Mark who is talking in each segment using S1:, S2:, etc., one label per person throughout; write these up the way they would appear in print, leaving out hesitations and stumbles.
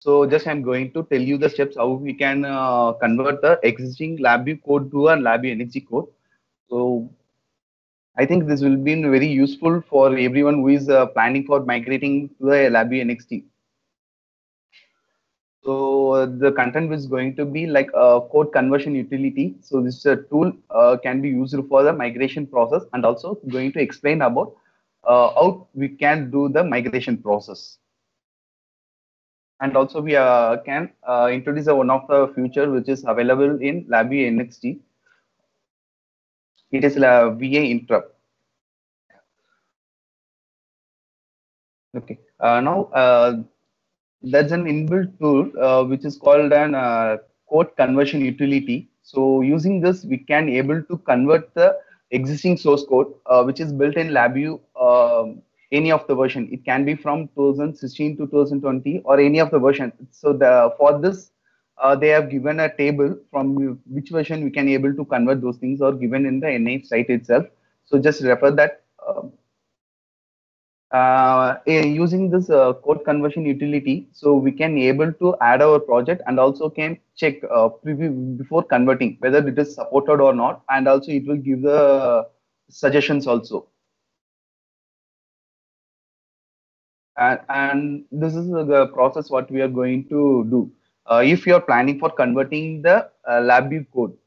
S1: So just I'm going to tell you the steps how we can convert the existing LabVIEW code to a LabVIEW NXT code. So I think this will be very useful for everyone who is planning for migrating to the LabVIEW NXT. So the content is going to be like a code conversion utility. So this tool can be used for the migration process, and also going to explain about how we can do the migration process. And also we can introduce one of the feature which is available in LabVIEW NXT. It is VA interrupt. Okay. Now there's an inbuilt tool which is called an code conversion utility. So using this, we can able to convert the existing source code which is built in LabVIEW, any of the version. It can be from 2016 to 2020 or any of the version. So for this, they have given a table from which version we can able to convert those things, or given in the NIH site itself. So just refer that. Using this code conversion utility, so we can able to add our project, and also can check preview before converting whether it is supported or not, and also it will give the suggestions also. And this is the process what we are going to do. If you are planning for converting the LabVIEW code,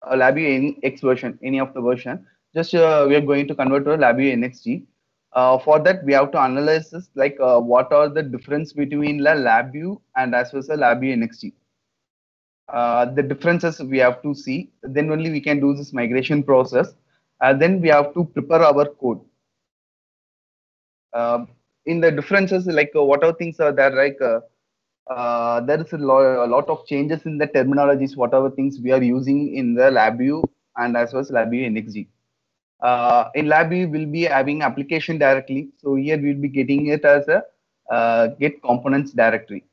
S1: LabVIEW any X version, any of the version, just we are going to convert to a LabVIEW NXT. For that, we have to analyze this, like what are the difference between the LabVIEW and as well as the LabVIEW NXT. The differences we have to see, then only we can do this migration process. Then we have to prepare our code. Uh, in the differences, like what are things are there, like there is a lot of changes in the terminologies, whatever things we are using in the LabVIEW and as well as LabVIEW NXT. In LabVIEW, we'll be having application directly. So here we'll be getting it as a get components directory.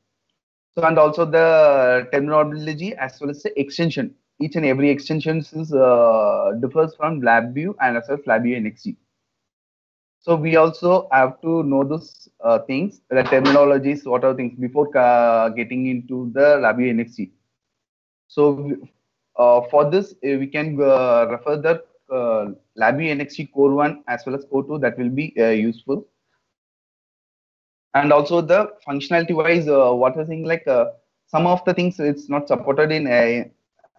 S1: So, and also the terminology as well as the extension. Each and every extension is differs from LabVIEW and as well as LabVIEW NXT. So we also have to know those things, the terminologies, what are things before getting into the LabVIEW NXT. So for this, we can refer the LabVIEW NXT Core 1 as well as Core 2. That will be useful. And also the functionality wise, what I think, like some of the things it's not supported in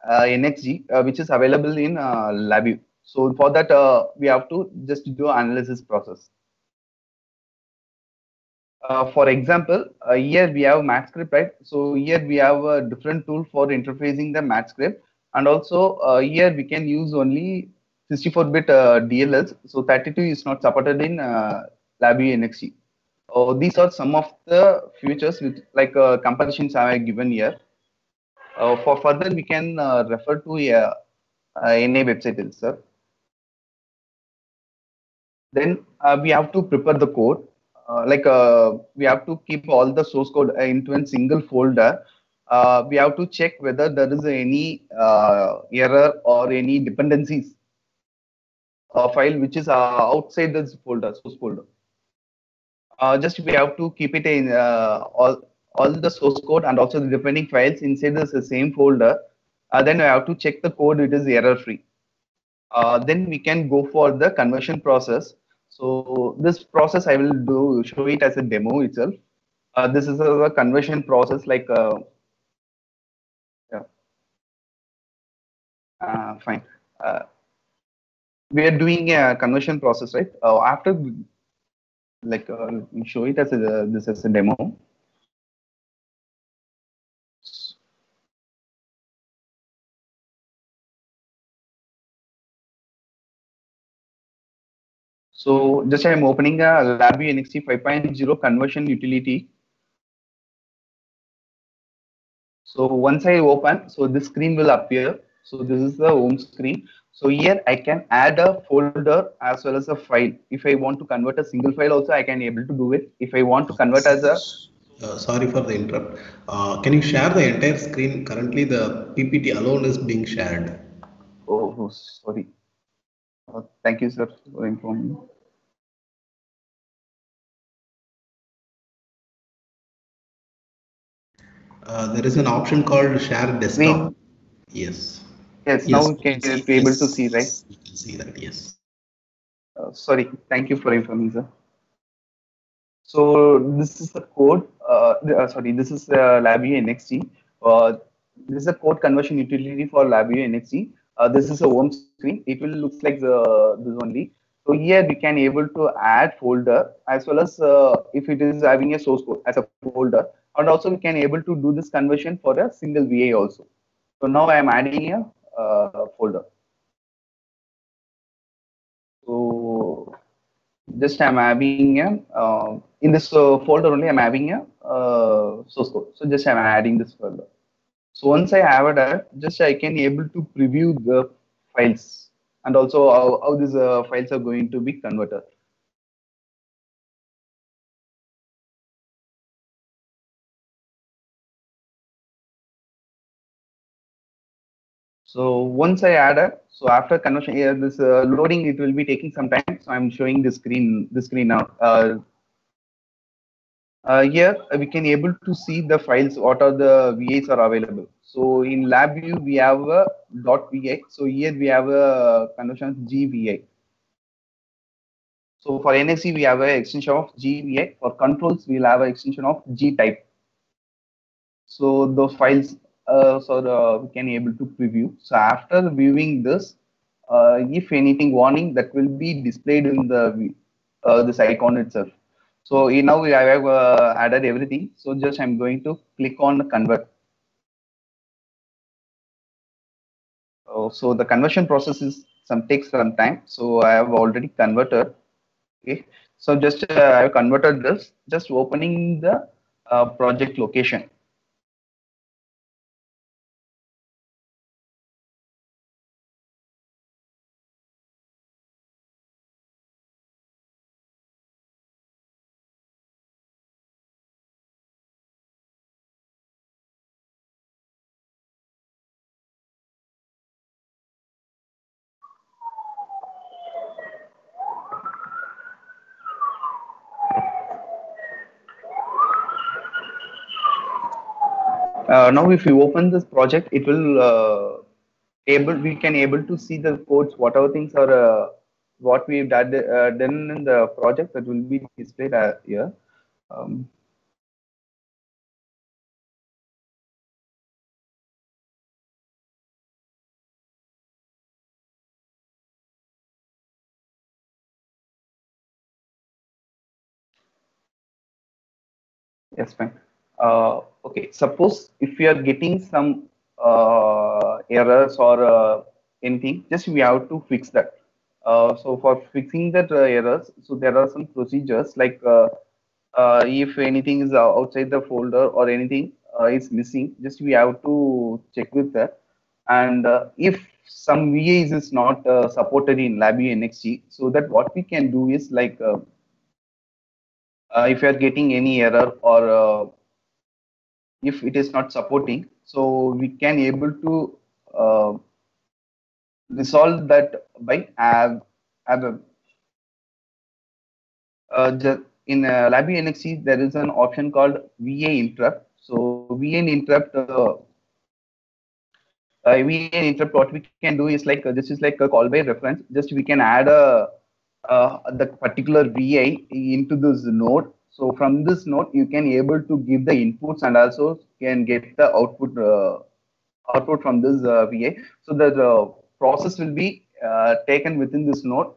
S1: NXG, which is available in LabVIEW. So for that, we have to just do analysis process. For example, here we have MathScript, right? So here we have a different tool for interfacing the MathScript, and also here we can use only 64-bit DLLs. So 32 is not supported in LabVIEW NXT. These are some of the features which, like comparisons I have given here. For further, we can refer to NA website itself. Then we have to prepare the code. We have to keep all the source code into a single folder. We have to check whether there is any error or any dependencies file which is outside this folder, source folder. Just we have to keep it in all the source code and also the depending files inside the same folder. Then we have to check the code, it is error free. Then we can go for the conversion process. So this process I will show it as a demo itself. This is a conversion process, like yeah. Fine. We are doing a conversion process, right? After, like let me show it as this as a demo. So just I'm opening a LabVIEW NXT 5.0 conversion utility. So once I open, so this screen will appear. So this is the home screen. So here I can add a folder as well as a file. If I want to convert a single file also, I can able to do it. If I want to convert as a
S2: Sorry for the interrupt. Can you share the entire screen? Currently, the PPT alone is being shared.
S1: oh, sorry. Thank you, sir, for informing me.
S2: There is an option called share
S1: Screen.
S2: desktop. Yes.
S1: Yes, now
S2: Yes,
S1: we
S2: we can
S1: can
S2: see.
S1: be able to see, right?
S2: Yes, we can see that. Yes.
S1: Sorry, thank you for informing, sir. So this is the code. Sorry, this is LabVIEW NXT. Uh, this is a code conversion utility for LabVIEW NXT. This is a home screen. It will looks like this only. So here we can able to add folder as well as if it is having a source code as a folder, and also we can able to do this conversion for a single VA also. So now I am adding a folder. So just I'm having a in this folder only I'm having a source code. So just I'm adding this folder. So once I have that, just I can able to preview the files and also how these files are going to be converted. So once I add it, so after conversion, here this loading it will be taking some time. So I'm showing the screen now. Here we can able to see the files, what are the VAs are available. So in LabVIEW we have a .va. So here we have a conversion GVA. So for NSC we have an extension of GVA. For controls we'll have an extension of G type. So those files, we can able to preview. So after viewing this, if anything warning that will be displayed in the this icon itself. So now I have added everything. So just I'm going to click on convert. So the conversion process is some takes some time. So I have already converted. Okay. So just I have converted this. Just opening the project location. Now if you open this project, it will able we can able to see the codes, whatever things are what we've done in the project that will be displayed here. Um, yes, fine. Okay, suppose if we are getting some errors or anything, just we have to fix that. So for fixing that errors, so there are some procedures like if anything is outside the folder or anything is missing, just we have to check with that. And if some VAs is not supported in LabVIEW NXT, so that what we can do is like if you are getting any error or if it is not supporting, so we can able to uh, resolve that by have in LabVIEW NXT there is an option called VA interrupt. So VA interrupt VA interrupt, what we can do is like this is like a call by reference. Just we can add a the particular VA into this node. So from this node, you can able to give the inputs and also can get the output from this VA. So the process will be taken within this node.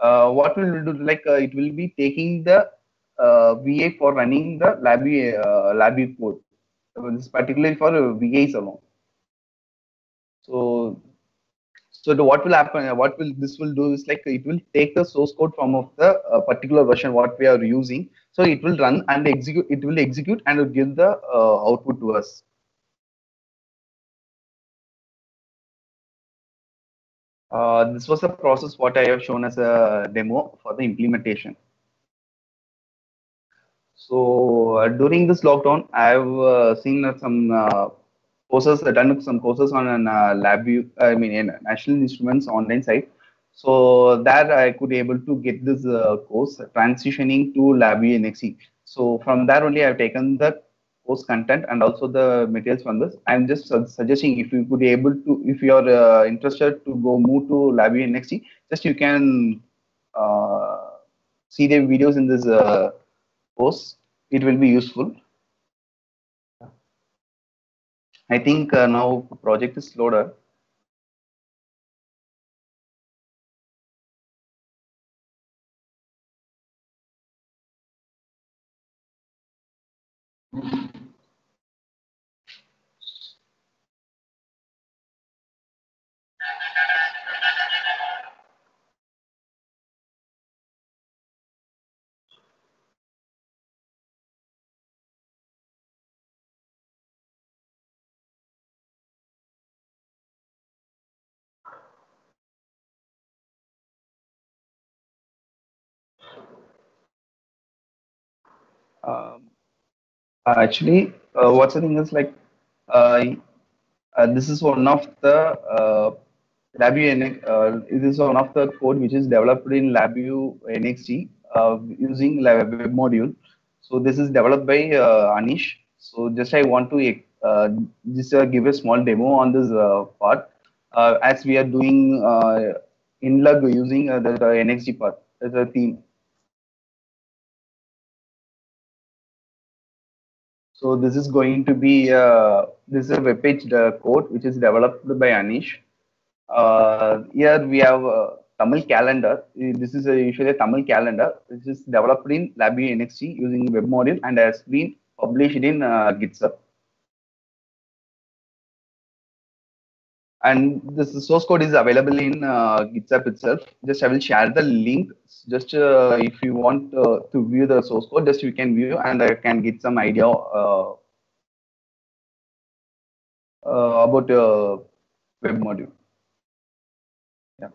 S1: What will do like it will be taking the VA for running the LabVIEW code. So this is particularly for VAs alone. So what will happen? What will this will do is like it will take the source code from of the particular version what we are using. So it will run and execute. It will execute and will give the output to us. This was a process what I have shown as a demo for the implementation. So during this lockdown, I have seen some courses, done some courses on an LabVIEW, I mean, in National Instruments online site. So that I could able to get this course transitioning to LabVIEW NXE. So from there only I've taken the post content and also the materials from this. I'm just suggesting if you could be able to, if you are interested to go move to LabVIEW NXT, just you can see the videos in this post. It will be useful. I think now project is loaded. Um, Actually, what's the thing is like, uh, this is one of the it is one of the code which is developed in LabVIEW NXT using web module. So this is developed by Anish. So just I want to just give a small demo on this part as we are doing InLug using the NXT part as a theme. So this is going to be this is a web page code which is developed by Anish. Here we have Tamil calendar. This is usually a Tamil calendar. This is developed in LabVIEW NXT using web module and has been published in GitHub. And this source code is available in GitHub itself. Just I will share the link. Just if you want to view the source code, just you can view and I can get some idea about web module. Yeah.